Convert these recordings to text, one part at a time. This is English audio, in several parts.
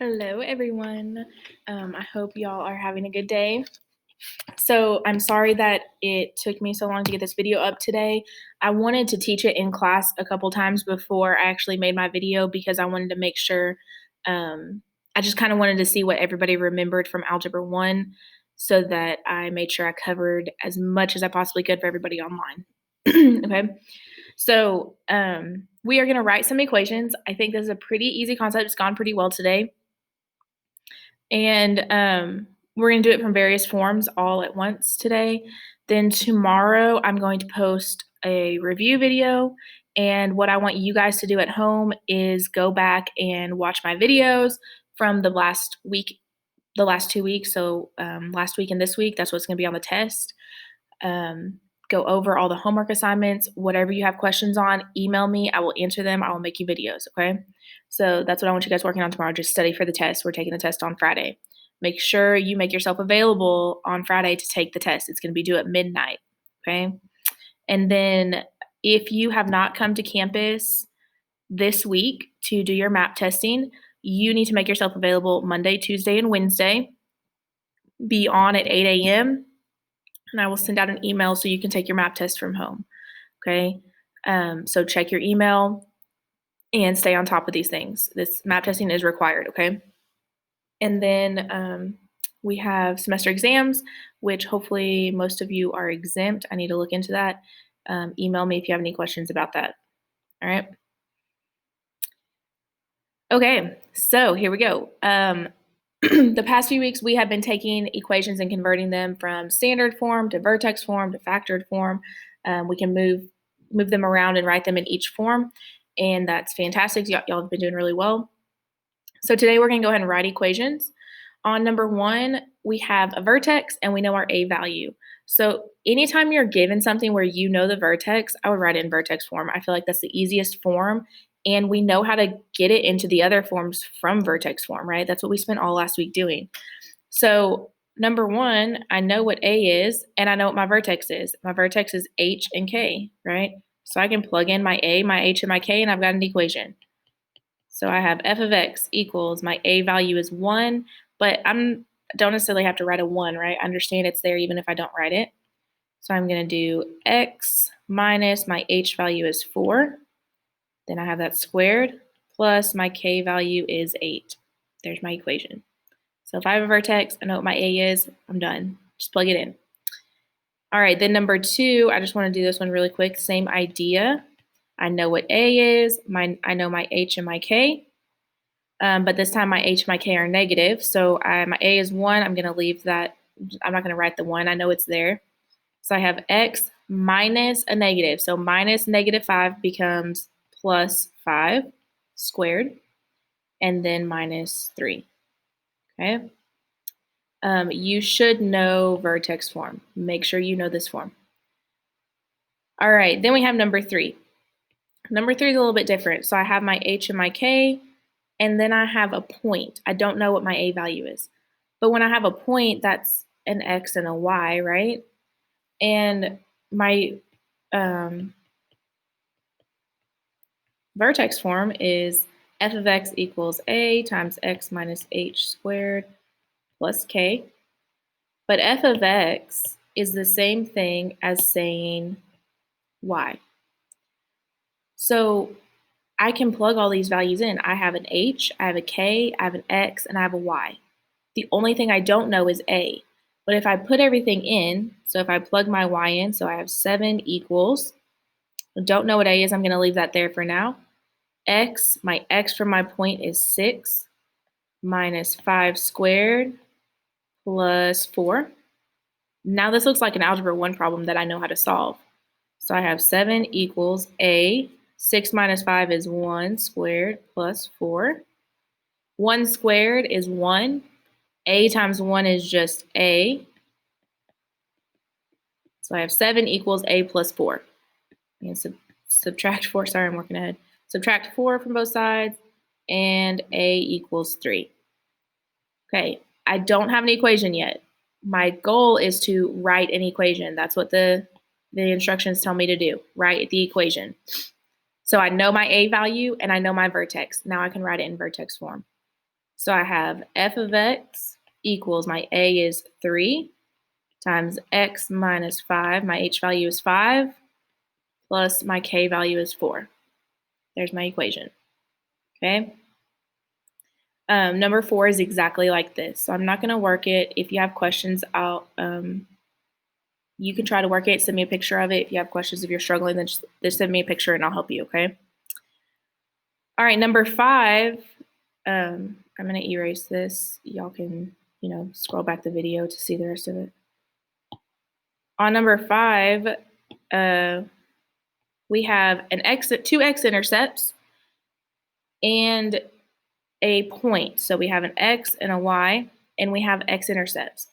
Hello, everyone. I hope y'all are having a good day. So, I'm sorry that it took me so long to get this video up today. I wanted to teach it in class a couple times before I actually made my video because I wanted to make sure, I just kind of wanted to see what everybody remembered from Algebra 1 so that I made sure I covered as much as I possibly could for everybody online. Okay. So, we are going to write some equations. I think this is a pretty easy concept. It's gone pretty well today. And we're going to do it from various forms all at once today. Then tomorrow, I'm going to post a review video. And what I want you guys to do at home is go back and watch my videos from the last week, the last 2 weeks. So last week and this week, that's what's going to be on the test. Go over all the homework assignments. Whatever you have questions on, email me. I will answer them. I will make you videos, okay? So that's what I want you guys working on tomorrow. Just study for the test. We're taking the test on Friday. Make sure you make yourself available on Friday to take the test. It's going to be due at midnight, okay? And then if you have not come to campus this week to do your map testing, you need to make yourself available Monday, Tuesday, and Wednesday. Be on at 8 a.m. and I will send out an email so you can take your map test from home, okay? So check your email and stay on top of these things. This map testing is required, okay? And then we have semester exams, which hopefully most of you are exempt. I need to look into that. Email me if you have any questions about that, all right? Okay, so here we go. The past few weeks, we have been taking equations and converting them from standard form to vertex form to factored form. We can move them around and write them in each form, and that's fantastic. Y'all have been doing really well. So today we're going to go ahead and write equations. On number 1, we have a vertex, and we know our a value. So anytime you're given something where you know the vertex, I would write it in vertex form. I feel like that's the easiest form, and we know how to get it into the other forms from vertex form, right? That's what we spent all last week doing. So number 1, I know what a is, and I know what my vertex is. My vertex is h and k, right? So I can plug in my a, my h, and my k, and I've got an equation. So I have f of x equals, my a value is 1, but I don't necessarily have to write a 1, right? I understand it's there even if I don't write it. So I'm going to do x minus my h value is 4. Then I have that squared plus my k value is 8. There's my equation. So if I have a vertex, I know what my a is, I'm done. Just plug it in. All right, then number 2, I just want to do this one really quick. Same idea. I know what a is. I know my h and my k. But this time my h and my k are negative. So my a is 1. I'm going to leave that. I'm not going to write the 1. I know it's there. So I have x minus a negative. So minus negative 5 becomes plus 5 squared. And then minus 3. Okay. You should know vertex form. Make sure you know this form. All right. Then we have number 3. Number 3 is a little bit different. So I have my h and my k. And then I have a point. I don't know what my a value is. But when I have a point, that's an x and a y, right? And my vertex form is f of x equals a times x minus h squared plus k. But f of x is the same thing as saying y. So I can plug all these values in. I have an h, I have a k, I have an x, and I have a y. The only thing I don't know is a. But if I put everything in, so if I plug my y in, so I have 7 equals, I don't know what a is, I'm going to leave that there for now. X, my x from my point is 6 minus 5 squared plus 4. Now this looks like an Algebra 1 problem that I know how to solve. So I have 7 equals a. 6 minus 5 is 1 squared plus 4. 1 squared is 1. A times 1 is just a. So I have 7 equals a plus 4. And subtract 4. Sorry, I'm working ahead. Subtract 4 from both sides, and a equals 3. Okay, I don't have an equation yet. My goal is to write an equation. That's what the instructions tell me to do. Write the equation. So I know my a value, and I know my vertex. Now I can write it in vertex form. So I have f of x equals, my a is 3, times x minus 5, my h value is 5, plus my k value is 4. There's my equation, okay? Number 4 is exactly like this. So I'm not going to work it. If you have questions, you can try to work it, send me a picture of it. If you have questions, if you're struggling, then just send me a picture and I'll help you, okay? All right, number 5, I'm going to erase this. Y'all can, scroll back the video to see the rest of it. On number 5, we have two x-intercepts and a point. So we have an x and a y, and we have x-intercepts.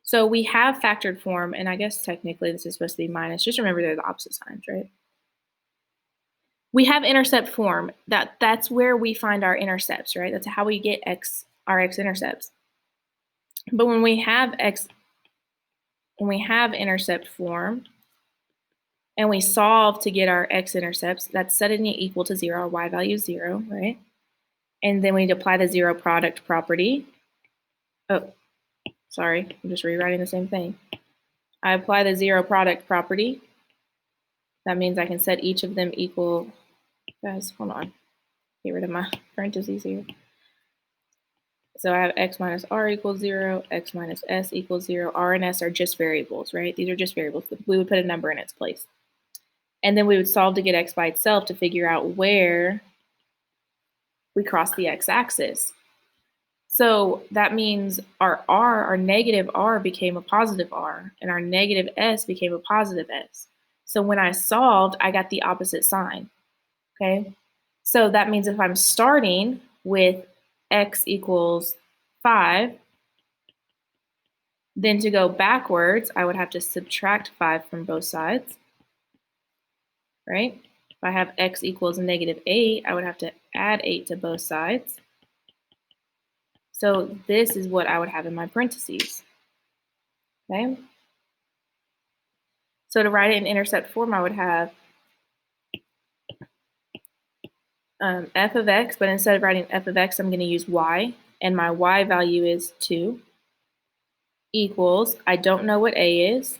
So we have factored form, and I guess technically this is supposed to be minus. Just remember they're the opposite signs, right? We have intercept form. That's where we find our intercepts, right? That's how we get our x-intercepts. But when we have intercept form, and we solve to get our x-intercepts, that's setting it equal to 0, our y value is 0, right? And then we apply the zero product property. Oh, sorry, I'm just rewriting the same thing. I apply the zero product property. That means I can set each of them equal, guys, hold on. Get rid of my parentheses here. So I have x minus r equals 0, x minus s equals 0. R and s are just variables, right? These are just variables. We would put a number in its place. And then we would solve to get x by itself to figure out where we cross the x-axis. So that means our negative r became a positive r, and our negative s became a positive s. So when I solved, I got the opposite sign, okay? So that means if I'm starting with x equals 5, then to go backwards, I would have to subtract 5 from both sides, right? If I have x equals negative 8, I would have to add 8 to both sides. So this is what I would have in my parentheses, okay? So to write it in intercept form, I would have f of x, but instead of writing f of x, I'm going to use y, and my y value is 2, equals, I don't know what a is,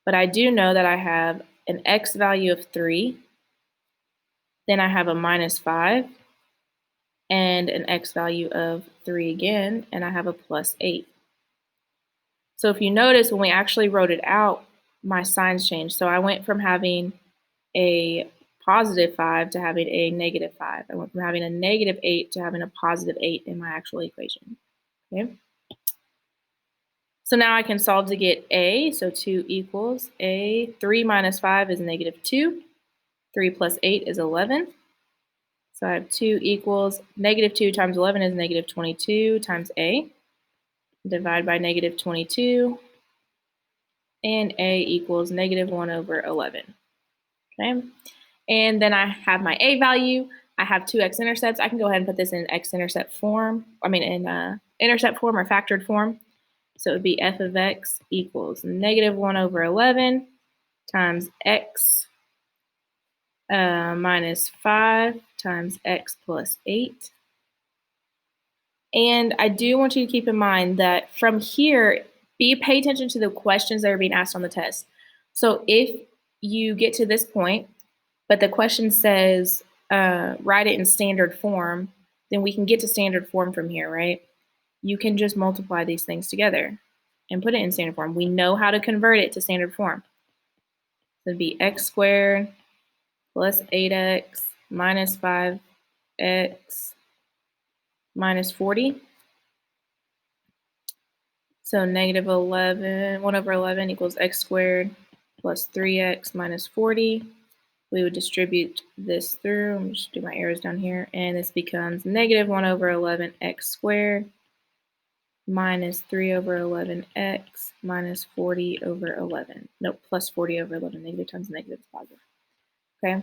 but I do know that I have an x value of 3, then I have a minus 5, and an x value of 3 again, and I have a plus 8. So if you notice, when we actually wrote it out, my signs changed. So I went from having a positive 5 to having a negative 5. I went from having a negative 8 to having a positive 8 in my actual equation. Okay. So now I can solve to get a. So 2 equals a. 3 minus 5 is negative 2. 3 plus 8 is 11. So I have 2 equals negative 2 times 11 is negative 22 times a. Divide by negative 22. And a equals negative 1 over 11. Okay. And then I have my a value. I have two x-intercepts. I can go ahead and put this in x-intercept form. In intercept form or factored form. So it would be f of x equals negative 1 over 11 times x minus 5 times x plus 8. And I do want you to keep in mind that from here, pay attention to the questions that are being asked on the test. So if you get to this point, but the question says write it in standard form, then we can get to standard form from here, right? You can just multiply these things together and put it in standard form. We know how to convert it to standard form. So it'd be x squared plus 8x minus 5x minus 40. So negative 1 over 11 equals x squared plus 3x minus 40. We would distribute this through. I'm just do my arrows down here. And this becomes negative 1 over 11 x squared minus 3 over 11x minus 40 over 11. Nope, plus 40 over 11. Negative times negative is positive. Okay.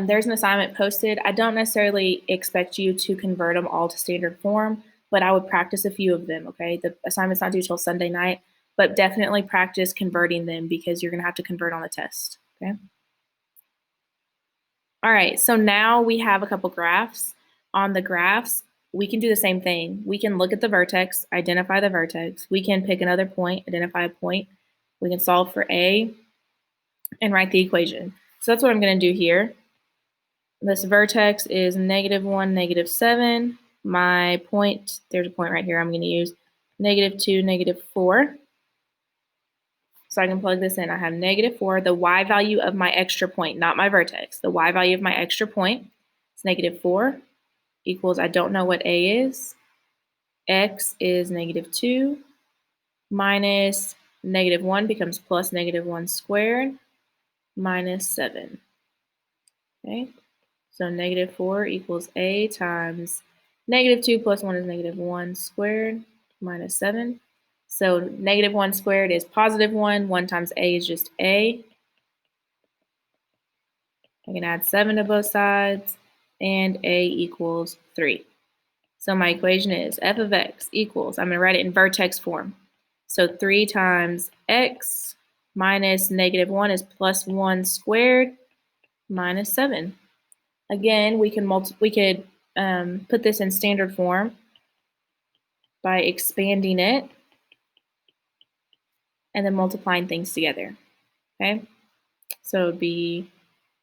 There's an assignment posted. I don't necessarily expect you to convert them all to standard form, but I would practice a few of them, okay? The assignment's not due till Sunday night, but definitely practice converting them because you're going to have to convert on the test, okay? All right, so now we have a couple graphs. On the graphs, we can do the same thing. We can look at the vertex, identify the vertex. We can pick another point, identify a point. We can solve for A and write the equation. So that's what I'm going to do here. This vertex is -1, -7. My point, there's a point right here I'm going to use, -2, -4. So I can plug this in. I have -4. The y value of my extra point, not my vertex. The y value of my extra point is -4 equals, I don't know what A is. X is -2 minus -1 becomes plus -1 squared minus 7. Okay, so -4 equals A times -2 plus 1 is -1 squared minus 7. So -1 squared is +1. 1 times A is just A. I can add 7 to both sides, and A equals 3. So my equation is f of x equals, I'm going to write it in vertex form. So 3 times x minus -1 is +1 squared minus 7. Again, we could put this in standard form by expanding it and then multiplying things together. Okay, so it would be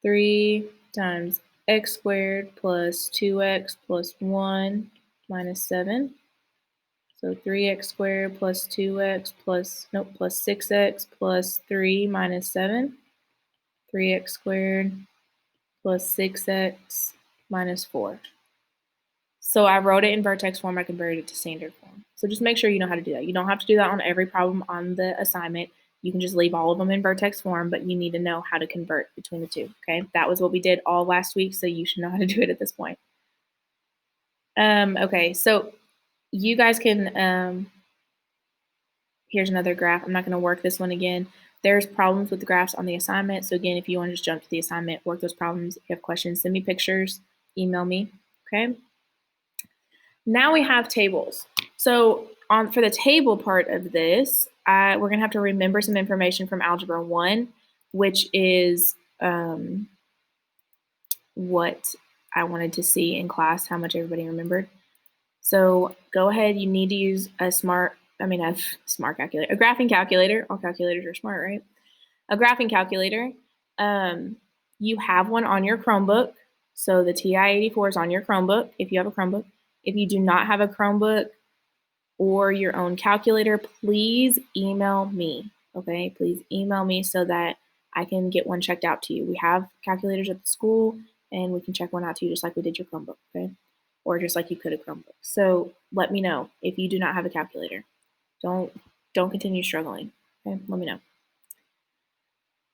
3 times x squared plus 2x plus 1 minus 7. So 3x squared plus 2x plus 6x plus 3 minus 7. 3x squared plus 6x minus 4. So I wrote it in vertex form. I converted it to standard form. So just make sure you know how to do that. You don't have to do that on every problem on the assignment. You can just leave all of them in vertex form, but you need to know how to convert between the two. Okay, that was what we did all last week, so you should know how to do it at this point. Okay, so you guys can. Here's another graph. I'm not going to work this one again. There's problems with the graphs on the assignment. So again, if you want to just jump to the assignment, work those problems. If you have questions, send me pictures, email me. Okay. Now we have tables. So for the table part of this, we're going to have to remember some information from Algebra 1, which is what I wanted to see in class, how much everybody remembered. So go ahead. You need to use a smart calculator, a graphing calculator. All calculators are smart, right? A graphing calculator. You have one on your Chromebook. So the TI-84 is on your Chromebook if you have a Chromebook. If you do not have a Chromebook or your own calculator, please email me, okay? Please email me so that I can get one checked out to you. We have calculators at the school, and we can check one out to you just like we did your Chromebook, okay? Or just like you could a Chromebook. So let me know if you do not have a calculator. Don't continue struggling, okay? Let me know.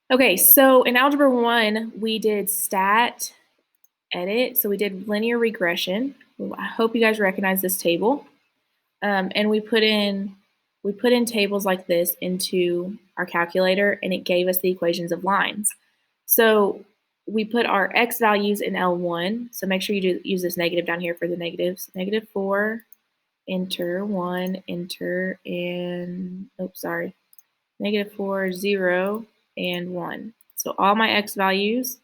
Okay, so in Algebra 1, we did stat edit. So we did linear regression. I hope you guys recognize this table. And we put in tables like this into our calculator, and it gave us the equations of lines. So we put our x values in L1. So make sure you use this negative down here for the negatives. -4, enter, 1, enter, and, -4, 0, and 1. So all my x values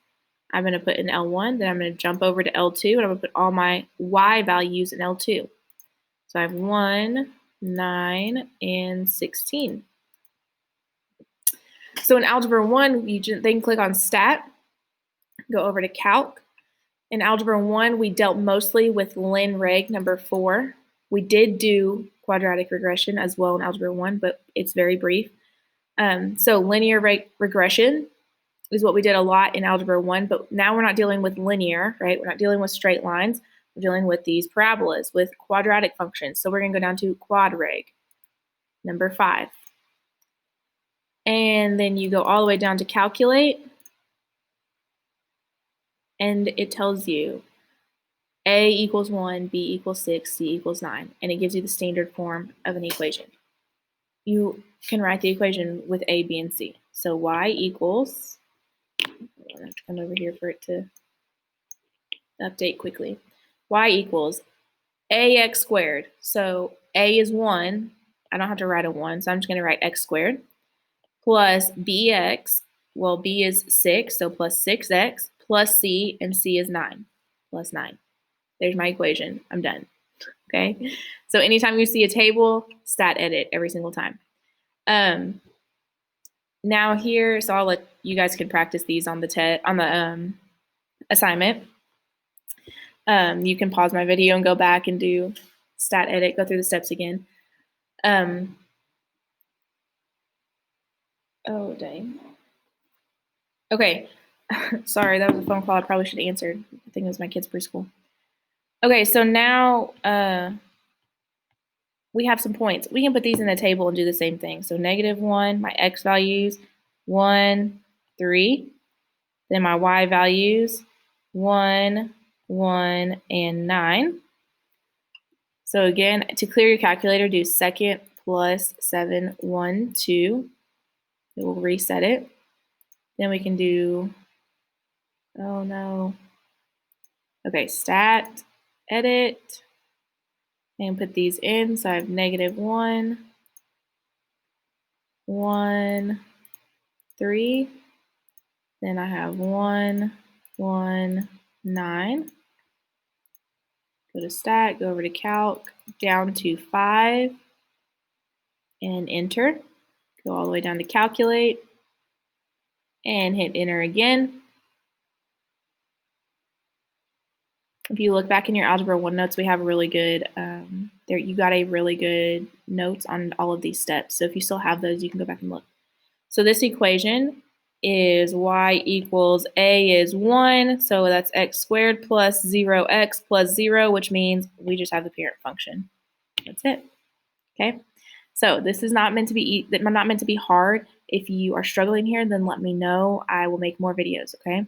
I'm going to put in L1, then I'm going to jump over to L2, and I'm going to put all my y values in L2. So I have 1, 9, and 16. So in Algebra 1, you then click on Stat, go over to Calc. In Algebra 1, we dealt mostly with len/reg number 4. We did do quadratic regression as well in Algebra 1, but it's very brief. So linear regression is what we did a lot in Algebra 1, but now we're not dealing with linear, right? We're not dealing with straight lines. We're dealing with these parabolas, with quadratic functions. So we're going to go down to quadratic, number 5. And then you go all the way down to calculate, and it tells you A equals 1, B equals 6, C equals 9, and it gives you the standard form of an equation. You can write the equation with A, B, and C. So y equals, I have to come over here for it to update quickly. Y equals ax squared. So a is 1. I don't have to write a 1, so I'm just going to write x squared. Plus bx, well, b is 6, so plus 6x, plus c, and c is 9, plus 9. There's my equation. I'm done. Okay. So anytime you see a table, stat edit every single time. Now here, so I'll let you guys can practice these on the assignment. You can pause my video and go back and do stat edit, go through the steps again. Oh, dang. Okay. Sorry, that was a phone call I probably should have answered. I think it was my kid's preschool. Okay, so now we have some points. We can put these in the table and do the same thing. So -1, my x values, 1, 3. Then my y values, 1, 1, and 9. So again, to clear your calculator, do second plus 7, 1, 2. It will reset it. Then we can do, oh no. Okay, stat, edit, and put these in. So I have -1, 1, 3. Then I have 1, 1, 9. Go to stat, go over to calc, down to 5, and enter. Go all the way down to calculate, and hit enter again. If you look back in your Algebra 1 notes, we have a really good, you got a really good notes on all of these steps. So if you still have those, you can go back and look. So this equation is y equals a is 1, so that's x squared plus 0x plus 0, which means we just have the parent function. That's it. Okay. So this is not meant to be hard. If you are struggling here, then let me know. I will make more videos. Okay.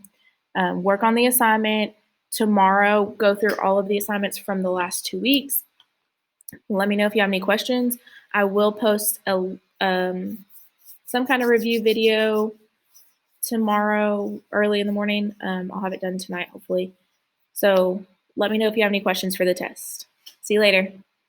Work on the assignment tomorrow. Go through all of the assignments from the last 2 weeks. Let me know if you have any questions. I will post some kind of review video tomorrow early in the morning. I'll have it done tonight, hopefully. So let me know if you have any questions for the test. See you later.